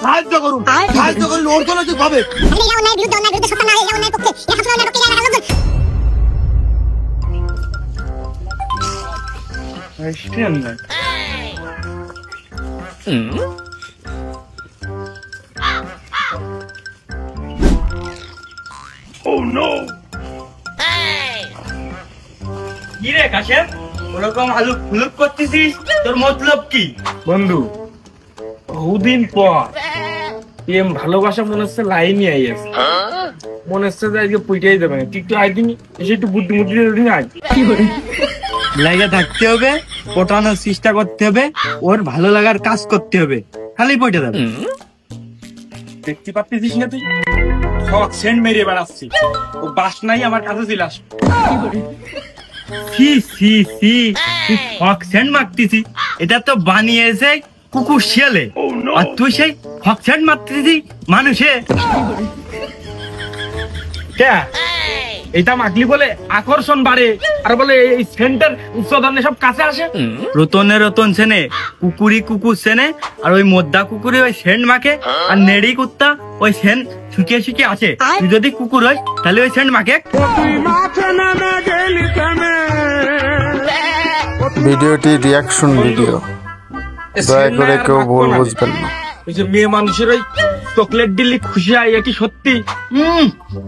সাহায্য করুন, সাহায্য করুন অর্থনৈতিক ভাবে। কি রে কাশেম, ওরকম আলু ফুলুক করতেছিস, তোর মতলব কি? বন্ধু বহুদিন পর প্রেম ভালোবাসা মনে হচ্ছে লাইনই আইয়াছে, মনে হচ্ছে যে আজকে পুইটাই দেবে না। তুই একটু আইদিনি এসে একটু বুদ্ধি আয়। লাগে থাকতে হবে, পটানোর চেষ্টা করতে হবে, ওর ভালো লাগার কাজ করতে হবে, খালি পয়টা যাবে। দেখতে পাচ্ছিস না তুই সব সেন্ট মেরে বেড়াচ্ছি, ও বাস নাই আমার কাছে ছিলাস। সি সি সি, তুই ফক সেন্ট মারতিছি, এটা তো বানিয়েছে কুকুর শিয়ালে, আর তুই সেই ফক সেন্ট মারতিছি মানুষে। এটা মাখলি বলে আকর্ষণ বাড়ে, আর বলে এই সেন্টার উচ্চদানে সব কাছে আসে। রতন সেনে কুকুরি কুকুর সেনে, আর ওই মোদ্দা কুকুরে ওই সেন্ট মাখে, আর নেড়ি কুত্তা ওই সেন্ট শুকিয়ে শুকিয়ে আছে। তুই যদি কুকুর হয় তাহলে ওই সেন্ট মাখে। ভিডিওটি রিয়াকশন ভিডিও, দয়া করে কেউ ভুল বুঝবেন না। ওই যে মেয়ে মানুষের ওই চকলেট দিল্লি খুশি হয়, কি সত্যি?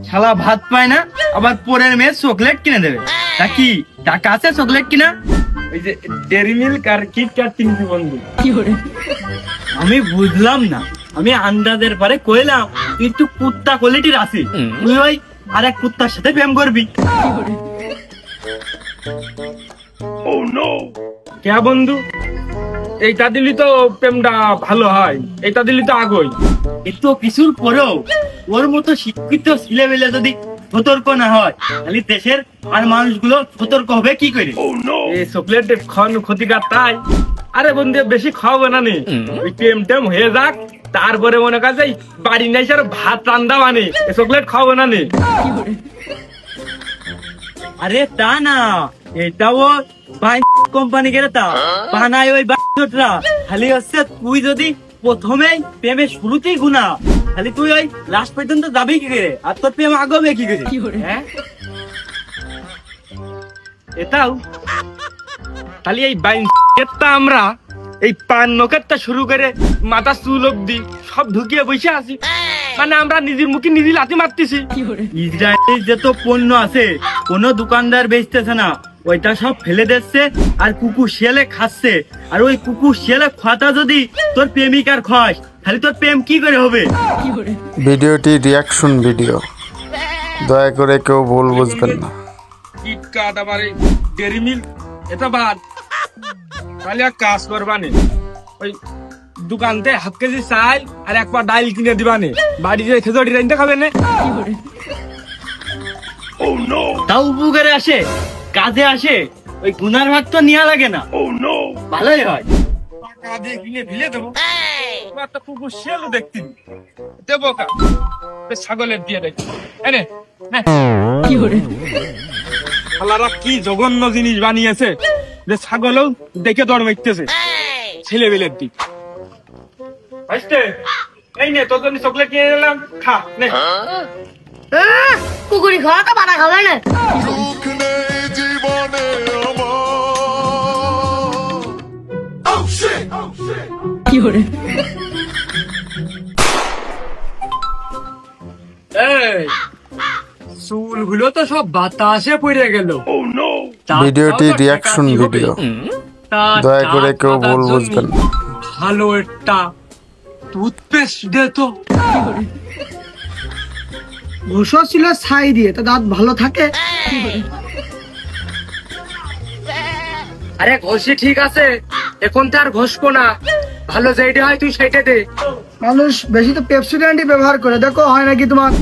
শালা ভাত পায় না, আবার পরের মেয়ে চকলেট কিনে দেবে। তা কি টাকা আছে চকলেট কিনা? ওই যে ডেরি মিল্ক আর কিটক্যাট কিনছি বন্ধু। আমি বুঝলাম না, আমি আন্দাজের পরে কইলাম তুই একটু কুত্তা কোয়ালিটির আছি, তুই ওই আর এক কুত্তার সাথে প্রেম করবি। কে বন্ধু, এইটা দিলি তো প্রেমটা ভালো হয়, এইটা দিলি তো আগই। এত কিছুর পরেও ওর মতো শিক্ষিত ছেলেমেলে যদি সতর্ক না হয়, তাহলে দেশের আর মানুষগুলো সতর্ক হবে কি করে? এই চকলেট খাওয়ানো ক্ষতিকার, তাই আরে বন্ধু বেশি খাওয়াবো না নি, ওই টেম টেম হয়ে যাক, তারপরে মনে কাজ বাড়ি নাই আর ভাত রান্দা বানি, চকলেট খাওয়াবো না নি। আরে তা না, এটাও কোম্পানি গেলে তা বানায় ওই বাচ্চাটা। খালি হচ্ছে তুই যদি প্রথমেই প্রেমের শুরুতেই গুণা, খালি তুই ওই লাস্ট পর্যন্ত যাবি কি করে, আর তোর প্রেম আগবে কি করে? হ্যাঁ, এটাও খালি এই বাইনটা আমরা এই পান নকেরটা শুরু করে মাথা চুল অব্দি সব ঢুকিয়ে বসে আছি, মানে আমরা নিজের মুখে নিজে লাথি মারতেছি। ইসরায়েলের যত পণ্য আছে কোনো দোকানদার বেচতেছে না, ওইটা সব ফেলে দিচ্ছে আর কুকুর শিয়ালে খাচ্ছে। আর ওই কুকুর শিয়ালে খাওয়াটা যদি তোর প্রেমিকার খাস, তাহলে তোর প্রেম কি করে হবে? ভিডিওটি রিয়াকশন ভিডিও, দয়া করে কেউ ভুল বুঝবেন না। কিটক্যাট আবার ডেরি মিল্ক এটা বাদ, তাহলে এক কাজ করবানে, ওই দোকানতে হাফ কেজি চাল আর এক পা ডাইল কিনে দিবানে, বাড়ি যে খেজুরি রাইনতে খাবে না। তাও উপকারে আসে, কাজে আসে, ওই গুনার ভাগ তো নেওয়া লাগে না, ভালোই হয়। টাকা দিয়ে কিনে ভিলে দেবো, একটা কুকুর শিয়ালও দেখতে দেবো, ছাগলের দিয়ে দেখ। এনে শালারা কি জঘন্য জিনিস বানিয়েছে যে ছাগলও দেখে দর মারতেছে ছেলে বেলের দিক। এই নে তোর জন্য চকলেট কিনে এলাম, খা নে। কুকুরি খাওয়া তো বাড়া খাবে না। কি করে চুলগুলো তো সব বাতাসে পড়ে গেল। ভিডিওটি রিয়াকশন ভিডিও, দয়া করে কেউ ভুল বুঝবেন না। ভালো একটা টুথপেস্ট দে তো। ঘুষো ছিল ছাই দিয়ে, তো দাঁত ভালো থাকে। আরে ঘষি ঠিক আছে, এখন তো আর ঘষবো না, ভালো যেটা হয় তুই সেটা দে। মানুষ বেশি তো পেপসোডেন্টই ব্যবহার করে, দেখো হয় নাকি তোমার?